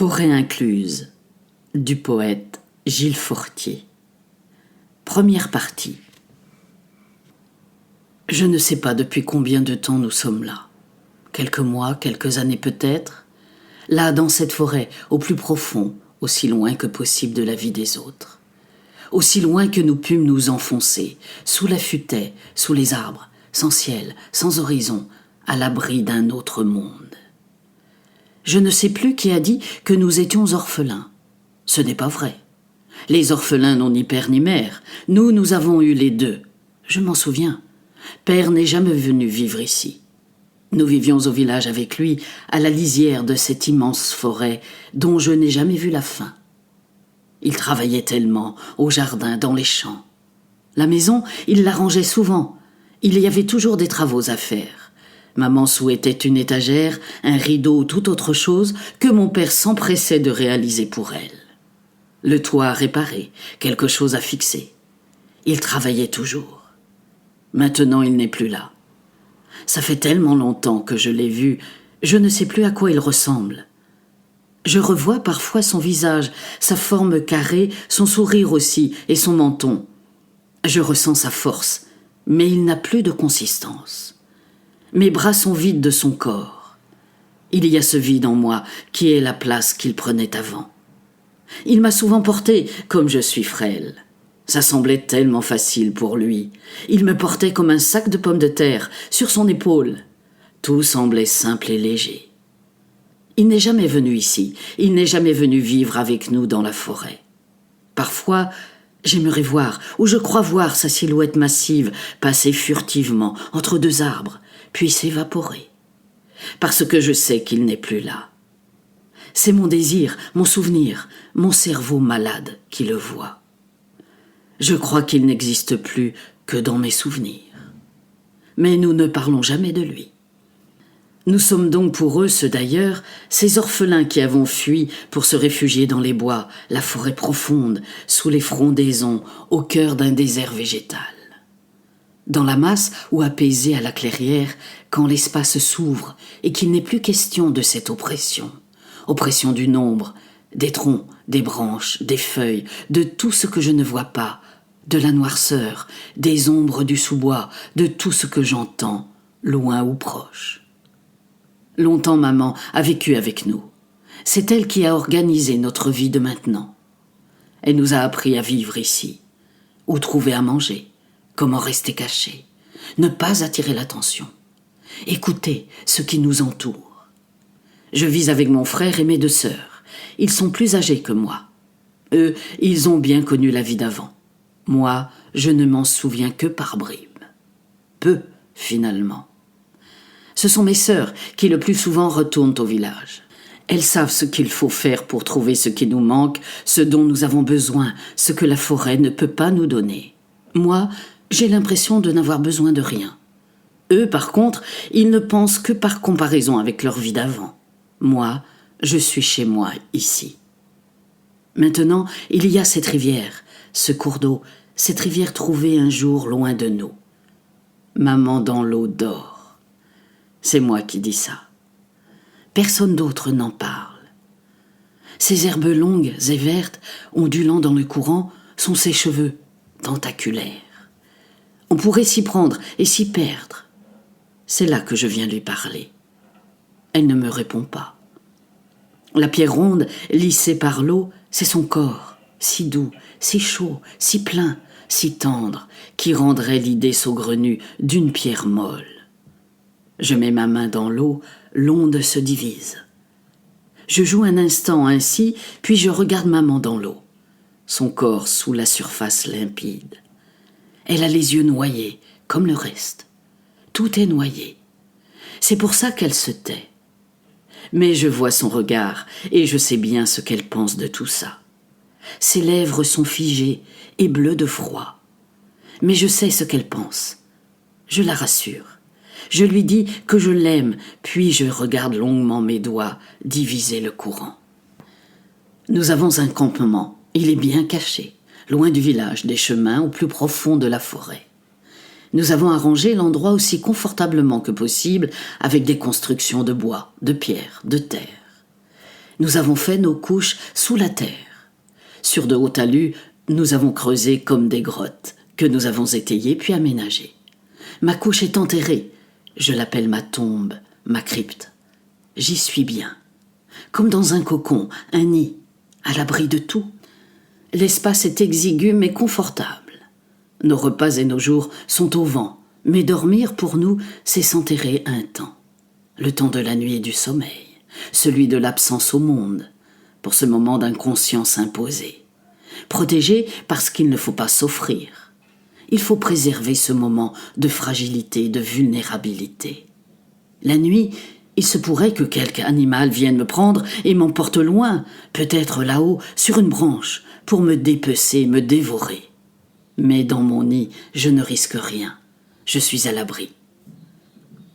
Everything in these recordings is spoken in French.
Forêt incluse, du poète Gilles Fortier. Première partie. Je ne sais pas depuis combien de temps nous sommes là. Quelques mois, quelques années peut-être. Là, dans cette forêt, au plus profond, aussi loin que possible de la vie des autres. Aussi loin que nous pûmes nous enfoncer, sous la futaie, sous les arbres, sans ciel, sans horizon, à l'abri d'un autre monde. Je ne sais plus qui a dit que nous étions orphelins. Ce n'est pas vrai. Les orphelins n'ont ni père ni mère. Nous avons eu les deux. Je m'en souviens. Père n'est jamais venu vivre ici. Nous vivions au village avec lui, à la lisière de cette immense forêt dont je n'ai jamais vu la fin. Il travaillait tellement, au jardin, dans les champs. La maison, il la rangeait souvent. Il y avait toujours des travaux à faire. Maman souhaitait une étagère, un rideau ou toute autre chose que mon père s'empressait de réaliser pour elle. Le toit réparé, quelque chose à fixer. Il travaillait toujours. Maintenant, il n'est plus là. Ça fait tellement longtemps que je l'ai vu, je ne sais plus à quoi il ressemble. Je revois parfois son visage, sa forme carrée, son sourire aussi et son menton. Je ressens sa force, mais il n'a plus de consistance. Mes bras sont vides de son corps. Il y a ce vide en moi qui est la place qu'il prenait avant. Il m'a souvent portée comme je suis frêle. Ça semblait tellement facile pour lui. Il me portait comme un sac de pommes de terre sur son épaule. Tout semblait simple et léger. Il n'est jamais venu ici. Il n'est jamais venu vivre avec nous dans la forêt. Parfois, j'aimerais voir, ou je crois voir sa silhouette massive passer furtivement entre deux arbres, puis s'évaporer. Parce que je sais qu'il n'est plus là. C'est mon désir, mon souvenir, mon cerveau malade qui le voit. Je crois qu'il n'existe plus que dans mes souvenirs. Mais nous ne parlons jamais de lui. Nous sommes donc pour eux, ceux d'ailleurs, ces orphelins qui avons fui pour se réfugier dans les bois, la forêt profonde, sous les frondaisons, au cœur d'un désert végétal. Dans la masse ou apaisé à la clairière, quand l'espace s'ouvre et qu'il n'est plus question de cette oppression. Oppression du nombre, des troncs, des branches, des feuilles, de tout ce que je ne vois pas, de la noirceur, des ombres du sous-bois, de tout ce que j'entends, loin ou proche. Longtemps maman a vécu avec nous. C'est elle qui a organisé notre vie de maintenant. Elle nous a appris à vivre ici, où trouver à manger, comment rester caché, ne pas attirer l'attention, écouter ce qui nous entoure. Je vis avec mon frère et mes deux sœurs. Ils sont plus âgés que moi. Eux, ils ont bien connu la vie d'avant. Moi, je ne m'en souviens que par bribes. Peu, finalement. Ce sont mes sœurs qui le plus souvent retournent au village. Elles savent ce qu'il faut faire pour trouver ce qui nous manque, ce dont nous avons besoin, ce que la forêt ne peut pas nous donner. Moi, j'ai l'impression de n'avoir besoin de rien. Eux, par contre, ils ne pensent que par comparaison avec leur vie d'avant. Moi, je suis chez moi, ici. Maintenant, il y a cette rivière, ce cours d'eau, cette rivière trouvée un jour loin de nous. Maman dans l'eau dort. C'est moi qui dis ça. Personne d'autre n'en parle. Ces herbes longues et vertes, ondulant dans le courant, sont ses cheveux, tentaculaires. On pourrait s'y prendre et s'y perdre. C'est là que je viens lui parler. Elle ne me répond pas. La pierre ronde, lissée par l'eau, c'est son corps, si doux, si chaud, si plein, si tendre, qui rendrait l'idée saugrenue d'une pierre molle. Je mets ma main dans l'eau, l'onde se divise. Je joue un instant ainsi, puis je regarde maman dans l'eau, son corps sous la surface limpide. Elle a les yeux noyés, comme le reste. Tout est noyé. C'est pour ça qu'elle se tait. Mais je vois son regard, et je sais bien ce qu'elle pense de tout ça. Ses lèvres sont figées et bleues de froid. Mais je sais ce qu'elle pense. Je la rassure. Je lui dis que je l'aime, puis je regarde longuement mes doigts diviser le courant. Nous avons un campement. Il est bien caché, loin du village, des chemins au plus profond de la forêt. Nous avons arrangé l'endroit aussi confortablement que possible avec des constructions de bois, de pierre, de terre. nous avons fait nos couches sous la terre. Sur de hauts talus, nous avons creusé comme des grottes, que nous avons étayées puis aménagées. Ma couche est enterrée, je l'appelle ma tombe, ma crypte. J'y suis bien, comme dans un cocon, un nid, à l'abri de tout. L'espace est exigu mais confortable. Nos repas et nos jours sont au vent, mais dormir pour nous, c'est s'enterrer un temps. Le temps de la nuit et du sommeil, celui de l'absence au monde, pour ce moment d'inconscience imposée. Protégé parce qu'il ne faut pas s'offrir. Il faut préserver ce moment de fragilité, de vulnérabilité. La nuit, il se pourrait que quelque animal vienne me prendre et m'emporte loin, peut-être là-haut, sur une branche, pour me dépecer, me dévorer. Mais dans mon nid, je ne risque rien. Je suis à l'abri.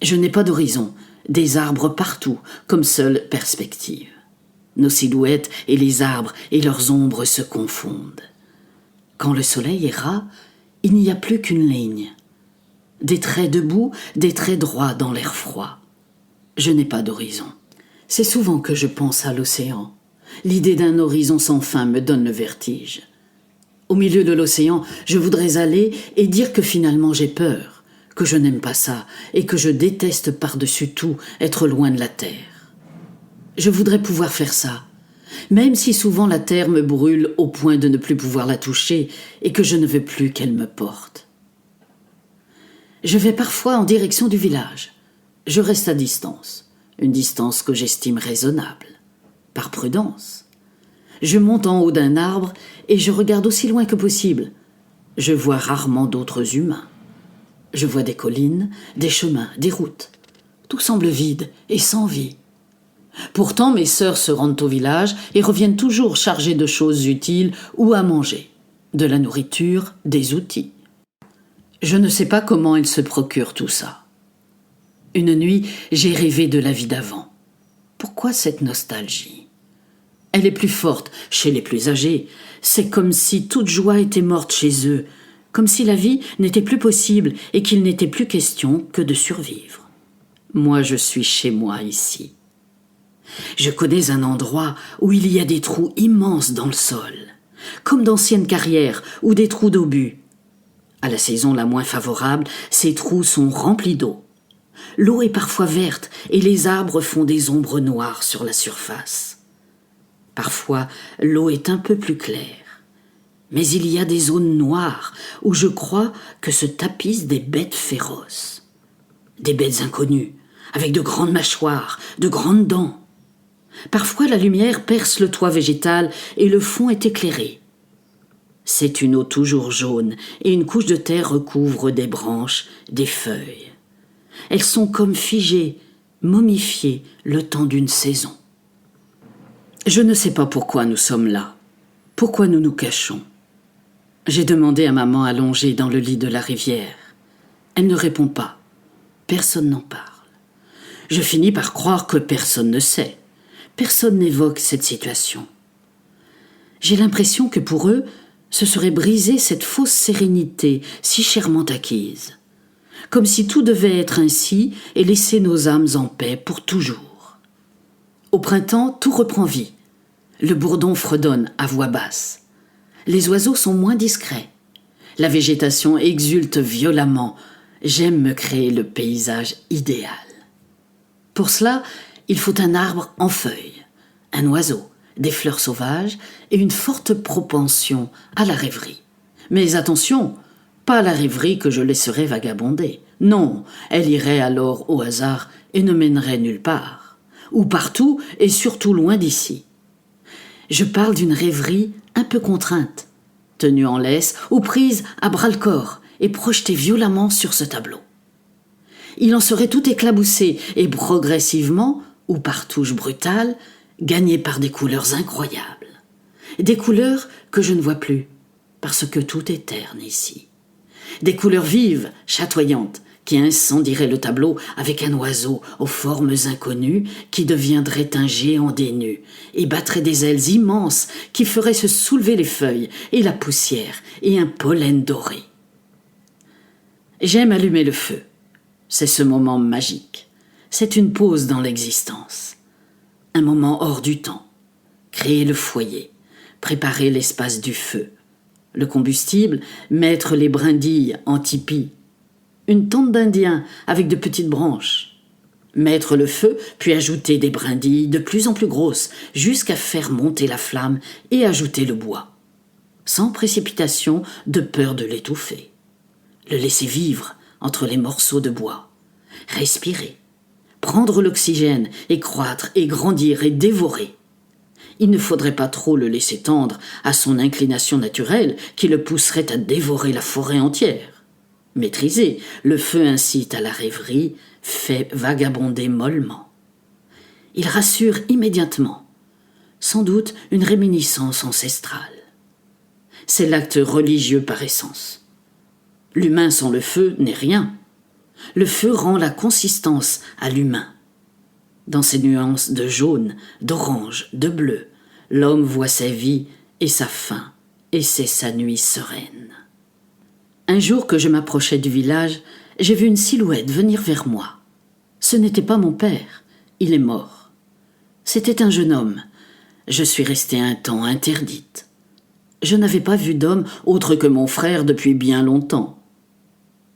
Je n'ai pas d'horizon, des arbres partout, comme seule perspective. Nos silhouettes et les arbres et leurs ombres se confondent. Quand le soleil est ras, il n'y a plus qu'une ligne. Des traits debout, des traits droits dans l'air froid. Je n'ai pas d'horizon. C'est souvent que je pense à l'océan. L'idée d'un horizon sans fin me donne le vertige. Au milieu de l'océan, je voudrais aller et dire que finalement j'ai peur, que je n'aime pas ça et que je déteste par-dessus tout être loin de la terre. Je voudrais pouvoir faire ça, même si souvent la terre me brûle au point de ne plus pouvoir la toucher et que je ne veux plus qu'elle me porte. Je vais parfois en direction du village. Je reste à distance, une distance que j'estime raisonnable, par prudence. Je monte en haut d'un arbre et je regarde aussi loin que possible. Je vois rarement d'autres humains. Je vois des collines, des chemins, des routes. Tout semble vide et sans vie. Pourtant, mes sœurs se rendent au village et reviennent toujours chargées de choses utiles ou à manger, de la nourriture, des outils. Je ne sais pas comment elles se procurent tout ça. Une nuit, j'ai rêvé de la vie d'avant. Pourquoi cette nostalgie ? Elle est plus forte chez les plus âgés. C'est comme si toute joie était morte chez eux, comme si la vie n'était plus possible et qu'il n'était plus question que de survivre. Moi, je suis chez moi ici. Je connais un endroit où il y a des trous immenses dans le sol, comme d'anciennes carrières ou des trous d'obus. À la saison la moins favorable, ces trous sont remplis d'eau. L'eau est parfois verte et les arbres font des ombres noires sur la surface. Parfois, l'eau est un peu plus claire. Mais il y a des zones noires où je crois que se tapissent des bêtes féroces. Des bêtes inconnues, avec de grandes mâchoires, de grandes dents. Parfois, la lumière perce le toit végétal et le fond est éclairé. C'est une eau toujours jaune et une couche de terre recouvre des branches, des feuilles. Elles sont comme figées, momifiées le temps d'une saison. Je ne sais pas pourquoi nous sommes là, pourquoi nous nous cachons. J'ai demandé à maman allongée dans le lit de la rivière. Elle ne répond pas. Personne n'en parle. Je finis par croire que personne ne sait. Personne n'évoque cette situation. J'ai l'impression que pour eux, ce serait briser cette fausse sérénité si chèrement acquise. Comme si tout devait être ainsi et laisser nos âmes en paix pour toujours. Au printemps, tout reprend vie. Le bourdon fredonne à voix basse. Les oiseaux sont moins discrets. La végétation exulte violemment. J'aime me créer le paysage idéal. Pour cela, il faut un arbre en feuilles, un oiseau, des fleurs sauvages et une forte propension à la rêverie. Mais attention, pas la rêverie que je laisserai vagabonder. Non, elle irait alors au hasard et ne mènerait nulle part. Ou partout et surtout loin d'ici. Je parle d'une rêverie un peu contrainte, tenue en laisse ou prise à bras-le-corps et projetée violemment sur ce tableau. Il en serait tout éclaboussé et progressivement, ou par touches brutales, gagné par des couleurs incroyables. Des couleurs que je ne vois plus, parce que tout est terne ici. Des couleurs vives, chatoyantes, qui incendieraient le tableau avec un oiseau aux formes inconnues qui deviendrait un géant des nues et battrait des ailes immenses qui feraient se soulever les feuilles et la poussière et un pollen doré. J'aime allumer le feu. C'est ce moment magique. C'est une pause dans l'existence. Un moment hors du temps, créer le foyer, préparer l'espace du feu. Le combustible, mettre les brindilles en tipi. Une tente d'Indien avec de petites branches. Mettre le feu, puis ajouter des brindilles de plus en plus grosses, jusqu'à faire monter la flamme et ajouter le bois. Sans précipitation, de peur de l'étouffer. Le laisser vivre entre les morceaux de bois. Respirer. Prendre l'oxygène et croître et grandir et dévorer. Il ne faudrait pas trop le laisser tendre à son inclination naturelle qui le pousserait à dévorer la forêt entière. Maîtrisé, le feu incite à la rêverie, fait vagabonder mollement. Il rassure immédiatement, sans doute une réminiscence ancestrale. C'est l'acte religieux par essence. L'humain sans le feu n'est rien. Le feu rend la consistance à l'humain. Dans ses nuances de jaune, d'orange, de bleu, l'homme voit sa vie et sa fin, et c'est sa nuit sereine. Un jour que je m'approchais du village, j'ai vu une silhouette venir vers moi. Ce n'était pas mon père, il est mort. C'était un jeune homme. Je suis restée un temps interdite. Je n'avais pas vu d'homme autre que mon frère depuis bien longtemps.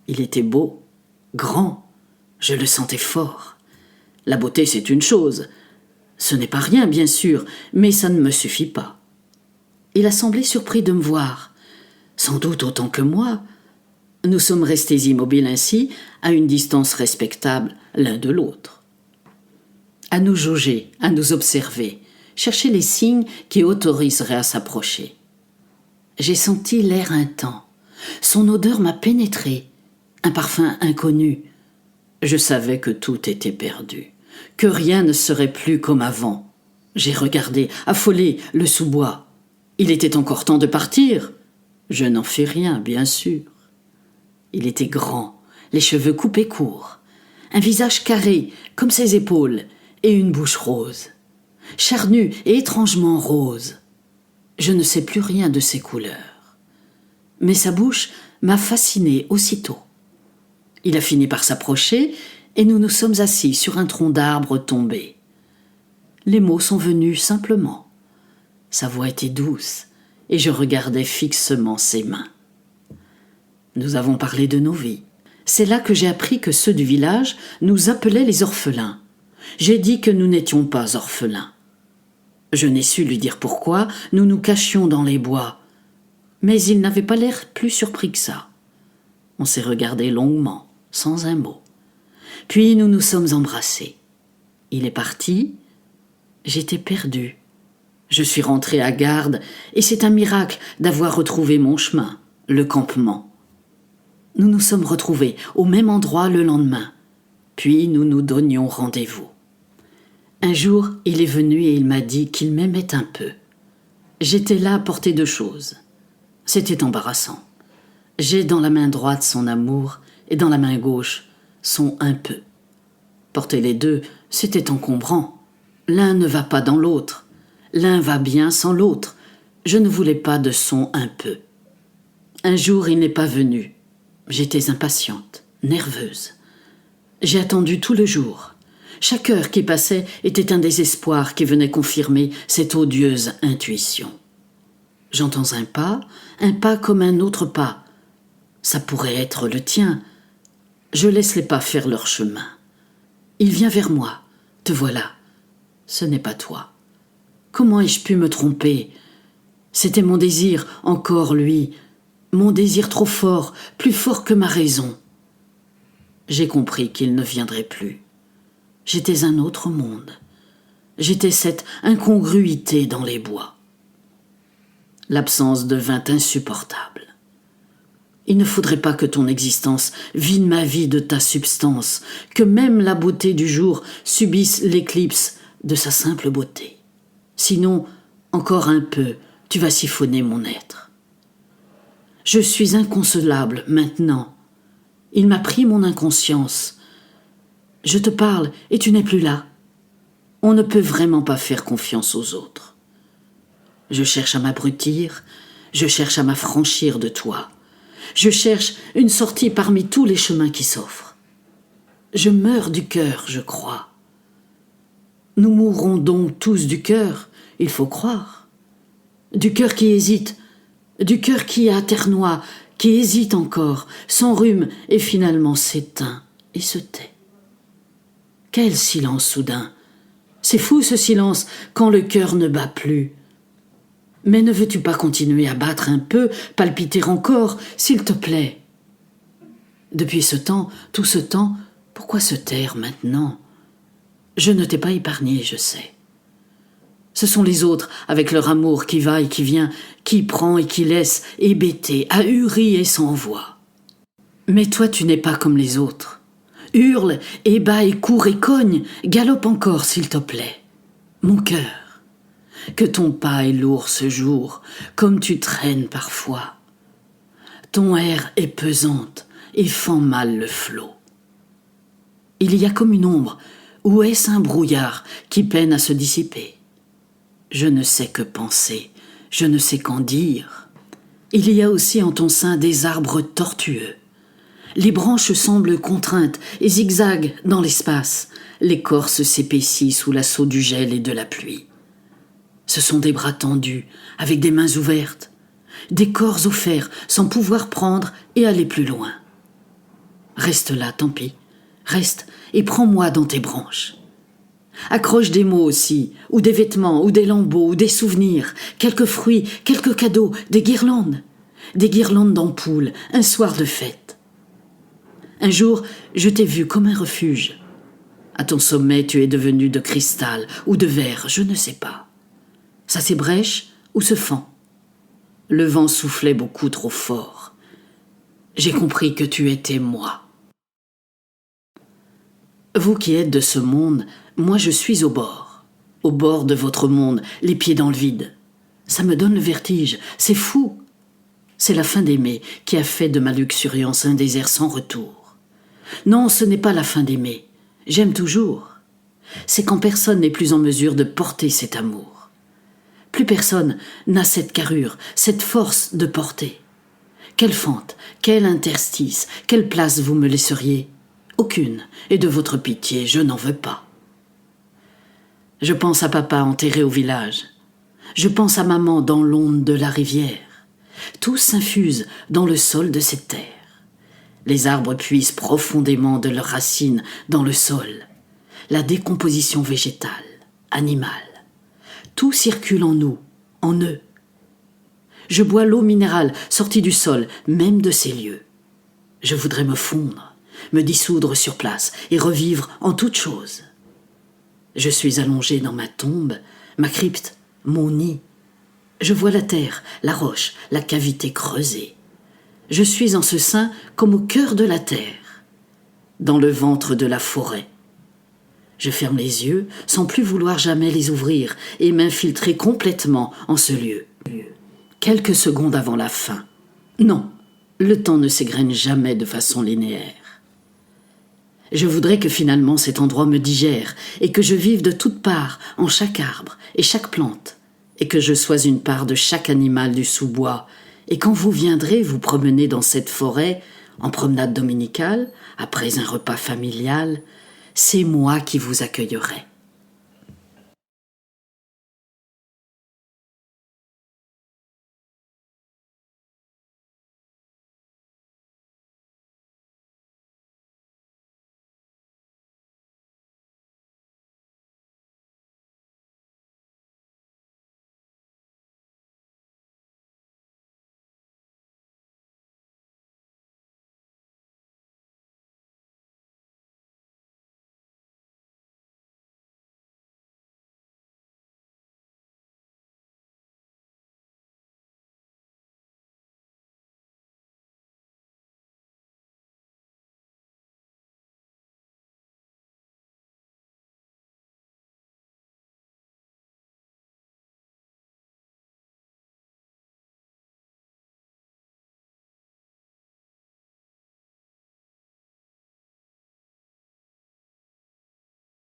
Il était beau, grand, je le sentais fort. La beauté, c'est une chose. Ce n'est pas rien, bien sûr, mais ça ne me suffit pas. Il a semblé surpris de me voir. Sans doute autant que moi. Nous sommes restés immobiles ainsi, à une distance respectable l'un de l'autre. À nous jauger, à nous observer, chercher les signes qui autoriseraient à s'approcher. J'ai senti l'air un temps. Son odeur m'a pénétré, un parfum inconnu. Je savais que tout était perdu, que rien ne serait plus comme avant. J'ai regardé, affolé, le sous-bois. Il était encore temps de partir. Je n'en fis rien, bien sûr. Il était grand, les cheveux coupés courts, un visage carré comme ses épaules et une bouche rose, charnue et étrangement rose. Je ne sais plus rien de ses couleurs. Mais sa bouche m'a fascinée aussitôt. Il a fini par s'approcher et nous nous sommes assis sur un tronc d'arbre tombé. Les mots sont venus simplement. Sa voix était douce et je regardais fixement ses mains. Nous avons parlé de nos vies. C'est là que j'ai appris que ceux du village nous appelaient les orphelins. J'ai dit que nous n'étions pas orphelins. Je n'ai su lui dire pourquoi nous nous cachions dans les bois. Mais il n'avait pas l'air plus surpris que ça. On s'est regardé longuement, sans un mot. Puis nous nous sommes embrassés. Il est parti. J'étais perdue. Je suis rentrée à Garde et c'est un miracle d'avoir retrouvé mon chemin, le campement. Nous nous sommes retrouvés au même endroit le lendemain. Puis nous nous donnions rendez-vous. Un jour, il est venu et il m'a dit qu'il m'aimait un peu. J'étais là à portée de choses. C'était embarrassant. J'ai dans la main droite son amour et dans la main gauche son un peu. Porter les deux, c'était encombrant. L'un ne va pas dans l'autre. L'un va bien sans l'autre. Je ne voulais pas de son un peu. Un jour, il n'est pas venu. J'étais impatiente, nerveuse. J'ai attendu tout le jour. Chaque heure qui passait était un désespoir qui venait confirmer cette odieuse intuition. J'entends un pas comme un autre pas. Ça pourrait être le tien. Je laisse les pas faire leur chemin. Il vient vers moi. Te voilà. Ce n'est pas toi. Comment ai-je pu me tromper ? C'était mon désir, encore lui. Mon désir trop fort, plus fort que ma raison. J'ai compris qu'il ne viendrait plus. J'étais un autre monde. J'étais cette incongruité dans les bois. L'absence devint insupportable. Il ne faudrait pas que ton existence vide ma vie de ta substance, que même la beauté du jour subisse l'éclipse de sa simple beauté. Sinon, encore un peu, tu vas siphonner mon être. Je suis inconsolable maintenant. Il m'a pris mon inconscience. Je te parle et tu n'es plus là. On ne peut vraiment pas faire confiance aux autres. Je cherche à m'abrutir, je cherche à m'affranchir de toi. Je cherche une sortie parmi tous les chemins qui s'offrent. Je meurs du cœur, je crois. Nous mourrons donc tous du cœur, il faut croire. Du cœur qui hésite, du cœur qui aternoie, qui hésite encore, s'enrhume et finalement s'éteint et se tait. Quel silence soudain! C'est fou ce silence quand le cœur ne bat plus. Mais ne veux-tu pas continuer à battre un peu, palpiter encore, s'il te plaît? Depuis ce temps, tout ce temps, pourquoi se taire maintenant? Je ne t'ai pas épargné, je sais. Ce sont les autres, avec leur amour qui va et qui vient, qui prend et qui laisse, hébété, ahuri et sans voix. Mais toi, tu n'es pas comme les autres. Hurle, et bat et court et cogne, galope encore, s'il te plaît. Mon cœur, que ton pas est lourd ce jour, comme tu traînes parfois. Ton air est pesante et fend mal le flot. Il y a comme une ombre, ou est-ce un brouillard qui peine à se dissiper? Je ne sais que penser, je ne sais qu'en dire. Il y a aussi en ton sein des arbres tortueux. Les branches semblent contraintes et zigzaguent dans l'espace. L'écorce s'épaissit sous l'assaut du gel et de la pluie. Ce sont des bras tendus, avec des mains ouvertes, des corps offerts sans pouvoir prendre et aller plus loin. Reste là, tant pis. Reste et prends-moi dans tes branches. Accroche des mots aussi, ou des vêtements, ou des lambeaux, ou des souvenirs, quelques fruits, quelques cadeaux, des guirlandes d'ampoules, un soir de fête. Un jour, je t'ai vu comme un refuge. À ton sommet, tu es devenu de cristal ou de verre, je ne sais pas. Ça s'ébrèche ou se fend. Le vent soufflait beaucoup trop fort. J'ai compris que tu étais moi. Vous qui êtes de ce monde, moi je suis au bord de votre monde, les pieds dans le vide. Ça me donne le vertige, c'est fou. C'est la fin d'aimer qui a fait de ma luxuriance un désert sans retour. Non, ce n'est pas la fin d'aimer, j'aime toujours. C'est quand personne n'est plus en mesure de porter cet amour. Plus personne n'a cette carrure, cette force de porter. Quelle fente, quel interstice, quelle place vous me laisseriez? Aucune, et de votre pitié, je n'en veux pas. Je pense à papa enterré au village. Je pense à maman dans l'onde de la rivière. Tout s'infuse dans le sol de cette terre. Les arbres puisent profondément de leurs racines dans le sol. La décomposition végétale, animale. Tout circule en nous, en eux. Je bois l'eau minérale sortie du sol, même de ces lieux. Je voudrais me fondre, me dissoudre sur place et revivre en toute chose. Je suis allongé dans ma tombe, ma crypte, mon nid. Je vois la terre, la roche, la cavité creusée. Je suis en ce sein comme au cœur de la terre, dans le ventre de la forêt. Je ferme les yeux sans plus vouloir jamais les ouvrir et m'infiltrer complètement en ce lieu. Quelques secondes avant la fin. Non, le temps ne s'égrène jamais de façon linéaire. Je voudrais que finalement cet endroit me digère et que je vive de toutes parts en chaque arbre et chaque plante et que je sois une part de chaque animal du sous-bois et quand vous viendrez vous promener dans cette forêt en promenade dominicale, après un repas familial, c'est moi qui vous accueillerai.